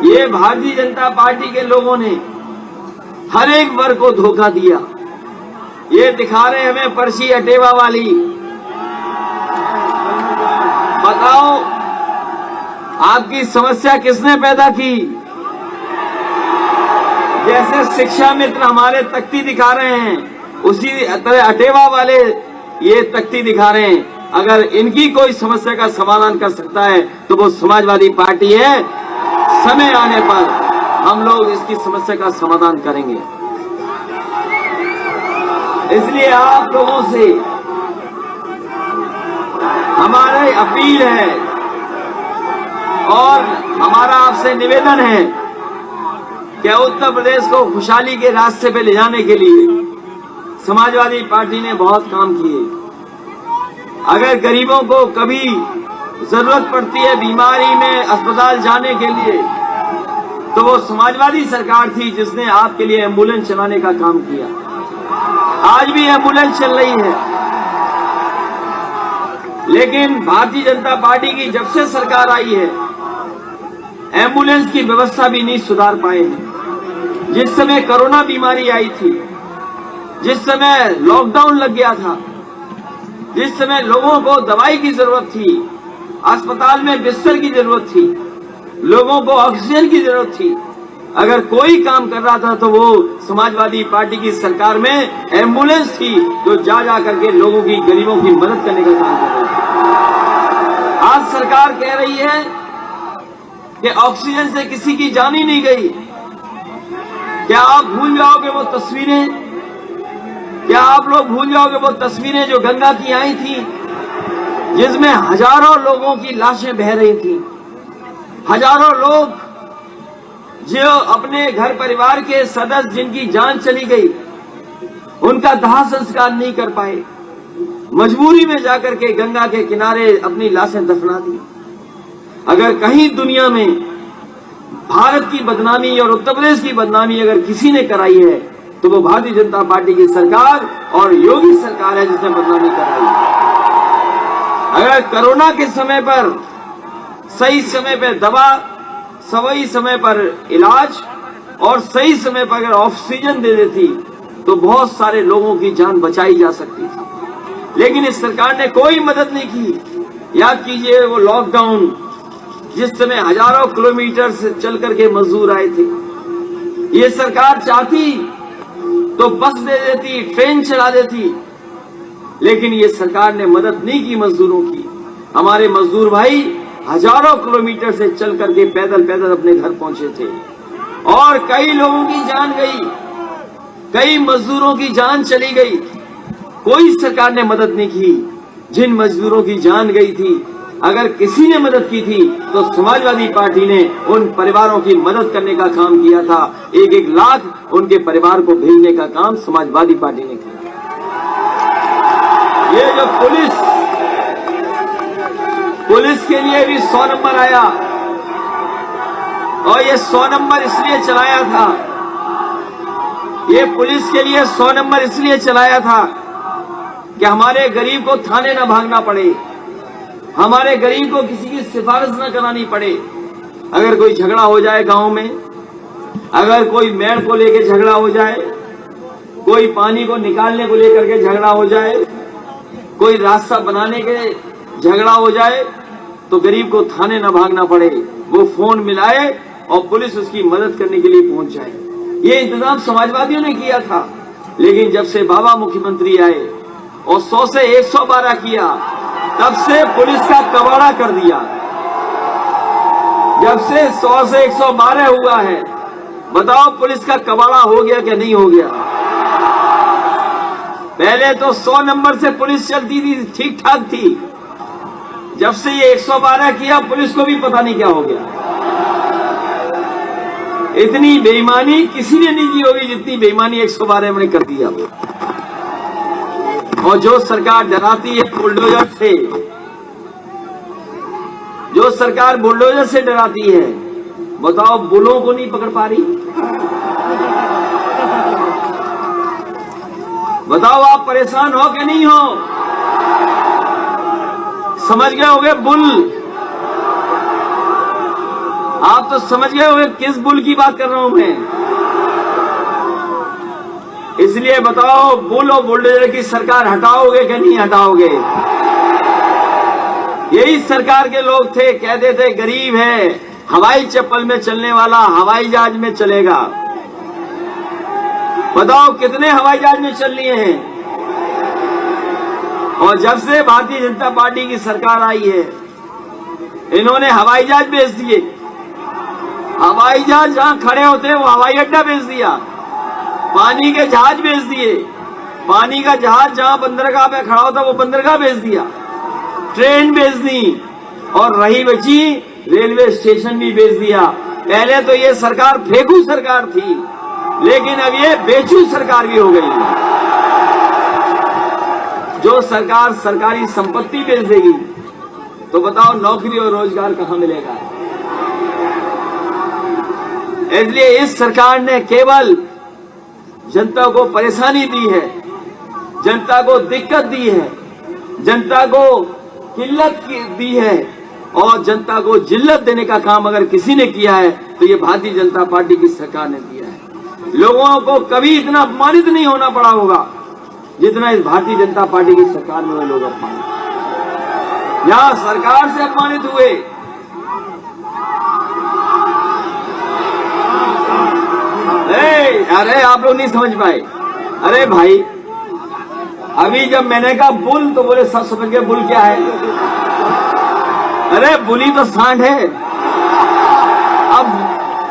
ये भारतीय जनता पार्टी के लोगों ने हर एक वर्ग को धोखा दिया। ये दिखा रहे हमें पर्ची अटेवा वाली। बताओ आपकी समस्या किसने पैदा की? जैसे शिक्षा मित्र हमारे तख्ती दिखा रहे हैं, उसी तरह अटेवा वाले ये तख्ती दिखा रहे हैं। अगर इनकी कोई समस्या का समाधान कर सकता है तो वो समाजवादी पार्टी है। समय आने पर हम लोग इसकी समस्या का समाधान करेंगे। इसलिए आप लोगों से हमारी अपील है और हमारा आपसे निवेदन है कि उत्तर प्रदेश को खुशहाली के रास्ते पे ले जाने के लिए समाजवादी पार्टी ने बहुत काम किए। अगर गरीबों को कभी जरूरत पड़ती है बीमारी में अस्पताल जाने के लिए, तो वो समाजवादी सरकार थी जिसने आपके लिए एम्बुलेंस चलाने का काम किया। आज भी एम्बुलेंस चल रही है। लेकिन भारतीय जनता पार्टी की जब से सरकार आई है, एम्बुलेंस की व्यवस्था भी नहीं सुधार पाए हैं। जिस समय कोरोना बीमारी आई थी, जिस समय लॉकडाउन लग गया था, जिस समय लोगों को दवाई की जरूरत थी, अस्पताल में बिस्तर की जरूरत थी, लोगों को ऑक्सीजन की जरूरत थी, अगर कोई काम कर रहा था तो वो समाजवादी पार्टी की सरकार में एम्बुलेंस थी जो जा करके लोगों की, गरीबों की मदद करने का काम कर रही थी। आज सरकार कह रही है कि ऑक्सीजन से किसी की जान ही नहीं गई। क्या आप भूल जाओगे वो तस्वीरें? क्या आप लोग भूल जाओगे वो तस्वीरें जो गंगा की आई थी, जिसमें हजारों लोगों की लाशें बह रही थी? हजारों लोग जो अपने घर परिवार के सदस्य जिनकी जान चली गई, उनका दाह संस्कार नहीं कर पाए, मजबूरी में जाकर के गंगा के किनारे अपनी लाशें दफना दी। अगर कहीं दुनिया में भारत की बदनामी और उत्तर प्रदेश की बदनामी अगर किसी ने कराई है तो वो भारतीय जनता पार्टी की सरकार और योगी सरकार है जिसने बदनामी कराई है। अगर कोरोना के समय पर सही समय पर दवा, सही समय पर इलाज और सही समय पर अगर ऑक्सीजन दे देती तो बहुत सारे लोगों की जान बचाई जा सकती थी। लेकिन इस सरकार ने कोई मदद नहीं की। याद कीजिए वो लॉकडाउन, जिस समय हजारों किलोमीटर से चल करके मजदूर आए थे। ये सरकार चाहती तो बस दे देती, ट्रेन चला देती, लेकिन ये सरकार ने मदद नहीं की मजदूरों की। हमारे मजदूर भाई हजारों किलोमीटर से चल करके पैदल अपने घर पहुंचे थे और कई लोगों की जान गई, कई मजदूरों की जान चली गई। कोई सरकार ने मदद नहीं की। जिन मजदूरों की जान गई थी, अगर किसी ने मदद की थी तो समाजवादी पार्टी ने उन परिवारों की मदद करने का काम किया था। 1-1 लाख उनके परिवार को भेजने का काम समाजवादी पार्टी ने किया। ये जो पुलिस के लिए भी 100 नंबर आया, और ये 100 नंबर इसलिए चलाया था, ये पुलिस के लिए 100 नंबर इसलिए चलाया था कि हमारे गरीब को थाने न भागना पड़े, हमारे गरीब को किसी की सिफारिश न करानी पड़े। अगर कोई झगड़ा हो जाए गांव में, अगर कोई मेड़ को लेकर झगड़ा हो जाए, कोई पानी को निकालने को लेकर के झगड़ा हो जाए, कोई रास्ता बनाने के झगड़ा हो जाए, तो गरीब को थाने न भागना पड़े, वो फोन मिलाए और पुलिस उसकी मदद करने के लिए पहुंच जाए। ये इंतजाम समाजवादियों ने किया था। लेकिन जब से बाबा मुख्यमंत्री आए और 100 से 112 किया, तब से पुलिस का कबाड़ा कर दिया। जब से 100 से 112 हुआ है, बताओ पुलिस का कबाड़ा हो गया क्या नहीं हो गया? पहले तो 100 नंबर से पुलिस चलती थी, ठीक ठाक थी। जब से ये 112 किया, पुलिस को भी पता नहीं क्या हो गया। इतनी बेईमानी किसी ने नहीं की होगी जितनी बेईमानी 112 में कर दिया। और जो सरकार डराती है बुलडोजर से, जो सरकार बुलडोजर से डराती है, बताओ बुलों को नहीं पकड़ पा रही? बताओ आप परेशान हो कि नहीं हो? समझ गए होगे बुल। आप तो समझ गए होंगे किस बुल की बात कर रहा हूं मैं। इसलिए बताओ, बुल और बुलडोजर की सरकार हटाओगे कि नहीं हटाओगे? यही सरकार के लोग थे, कहते थे गरीब है, हवाई चप्पल में चलने वाला हवाई जहाज में चलेगा। बताओ कितने हवाई जहाज में चल लिए हैं। और जब से भारतीय जनता पार्टी की सरकार आई है, इन्होंने हवाई जहाज बेच दिए। हवाई जहाज जहां खड़े होते हैं वो हवाई अड्डा बेच दिया। पानी के जहाज बेच दिए। पानी का जहाज जहां बंदरगाह पे खड़ा होता वो बंदरगाह बेच दिया। ट्रेन बेच दी। और रही बची रेलवे स्टेशन भी बेच दिया। पहले तो ये सरकार फेंकू सरकार थी, लेकिन अब ये बेचू सरकार भी हो गई। जो सरकार सरकारी संपत्ति बेच देगी तो बताओ नौकरी और रोजगार कहां मिलेगा? इसलिए इस सरकार ने केवल जनता को परेशानी दी है, जनता को दिक्कत दी है, जनता को किल्लत दी है, और जनता को जिल्लत देने का काम अगर किसी ने किया है तो ये भारतीय जनता पार्टी की सरकार ने किया है। लोगों को कभी इतना अपमानित नहीं होना पड़ा होगा जितना इस भारतीय जनता पार्टी की सरकार में लोग अपमानित, यहां सरकार से अपमानित हुए। अरे आप लोग नहीं समझ पाए। अरे भाई, अभी जब मैंने कहा बुल तो बोले सब समझ गए बुल क्या है। अरे बुली तो सांड है।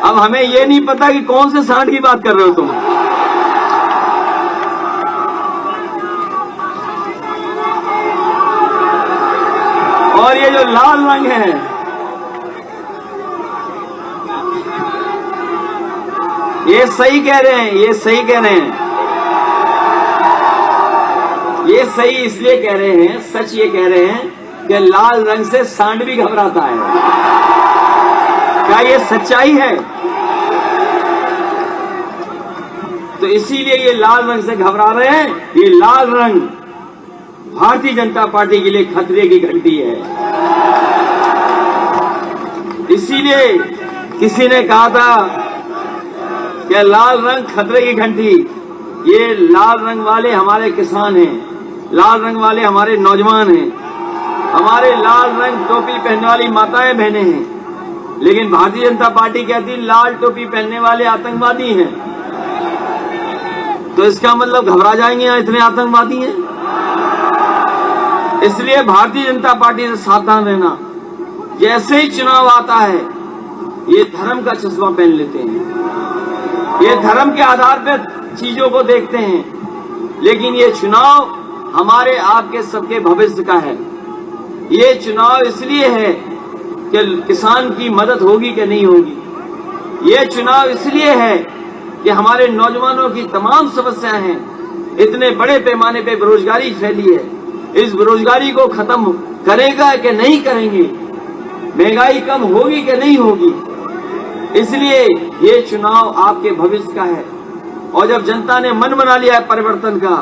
अब हमें ये नहीं पता कि कौन से सांड की बात कर रहे हो तुम। और ये जो लाल रंग है, ये सही कह रहे हैं, ये सही कह रहे हैं, ये सही इसलिए कह रहे हैं, सच ये कह रहे हैं कि लाल रंग से सांड भी घबराता है। क्या ये सच्चाई है? तो इसीलिए ये लाल रंग से घबरा रहे हैं। ये लाल रंग भारतीय जनता पार्टी के लिए खतरे की घंटी है। इसीलिए किसी ने कहा था कि लाल रंग खतरे की घंटी। ये लाल रंग वाले हमारे किसान हैं, लाल रंग वाले हमारे नौजवान हैं, हमारे लाल रंग टोपी पहनने वाली माताएं बहनें हैं। लेकिन भारतीय जनता पार्टी कहती लाल टोपी पहनने वाले आतंकवादी हैं। तो इसका मतलब घबरा जाएंगे यहाँ इतने आतंकवादी हैं। इसलिए भारतीय जनता पार्टी से सावधान रहना। जैसे ही चुनाव आता है ये धर्म का चश्मा पहन लेते हैं, ये धर्म के आधार पर चीजों को देखते हैं। लेकिन ये चुनाव हमारे आपके सबके भविष्य का है। ये चुनाव इसलिए है कि किसान की मदद होगी कि नहीं होगी। ये चुनाव इसलिए है कि हमारे नौजवानों की तमाम समस्याएं हैं। इतने बड़े पैमाने पे बेरोजगारी फैली है, इस बेरोजगारी को खत्म करेगा कि नहीं करेंगे, महंगाई कम होगी कि नहीं होगी। इसलिए ये चुनाव आपके भविष्य का है। और जब जनता ने मन बना लिया है परिवर्तन का,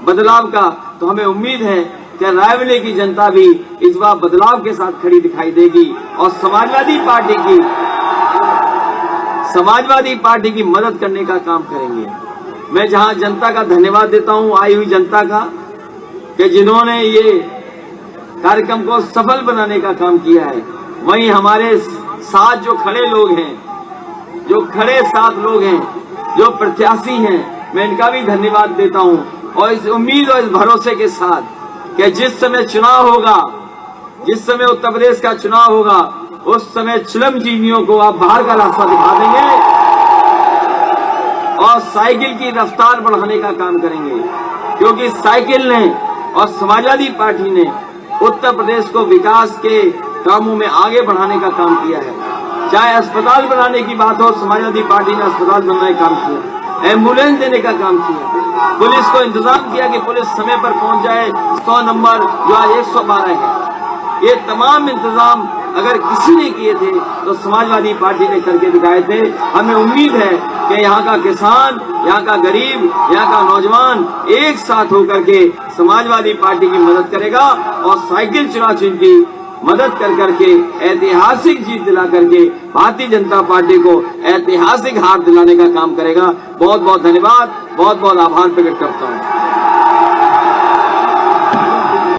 बदलाव का, तो हमें उम्मीद है कि रायबरेली की जनता भी इस बार बदलाव के साथ खड़ी दिखाई देगी और समाजवादी पार्टी की मदद करने का काम करेंगे। मैं जहां जनता का धन्यवाद देता हूं, आई हुई जनता का, कि जिन्होंने ये कार्यक्रम को सफल बनाने का काम किया है, वहीं हमारे साथ जो खड़े लोग हैं, जो खड़े साथ लोग हैं, जो प्रत्याशी हैं, मैं इनका भी धन्यवाद देता हूं। और इस उम्मीद और इस भरोसे के साथ कि जिस समय चुनाव होगा, जिस समय उत्तर प्रदेश का चुनाव होगा, उस समय श्रमजीवियों को आप बाहर का रास्ता दिखा देंगे और साइकिल की रफ्तार बढ़ाने का काम करेंगे। क्योंकि साइकिल ने और समाजवादी पार्टी ने उत्तर प्रदेश को विकास के कामों में आगे बढ़ाने का काम किया है। चाहे अस्पताल बनाने की बात हो, समाजवादी पार्टी ने अस्पताल बनाने का काम किया, एम्बुलेंस देने का काम किया, पुलिस को इंतजाम किया कि पुलिस समय पर पहुंच जाए, 100 नंबर जो आज 112 है। ये तमाम इंतजाम अगर किसी ने किए थे तो समाजवादी पार्टी ने करके दिखाए थे। हमें उम्मीद है कि यहाँ का किसान, यहाँ का गरीब, यहाँ का नौजवान एक साथ होकर के समाजवादी पार्टी की मदद करेगा और साइकिल चुनाव चिन्ह की मदद कर करके ऐतिहासिक जीत दिला करके भारतीय जनता पार्टी को ऐतिहासिक हार दिलाने का काम करेगा। बहुत बहुत धन्यवाद, बहुत बहुत आभार प्रकट करता हूं।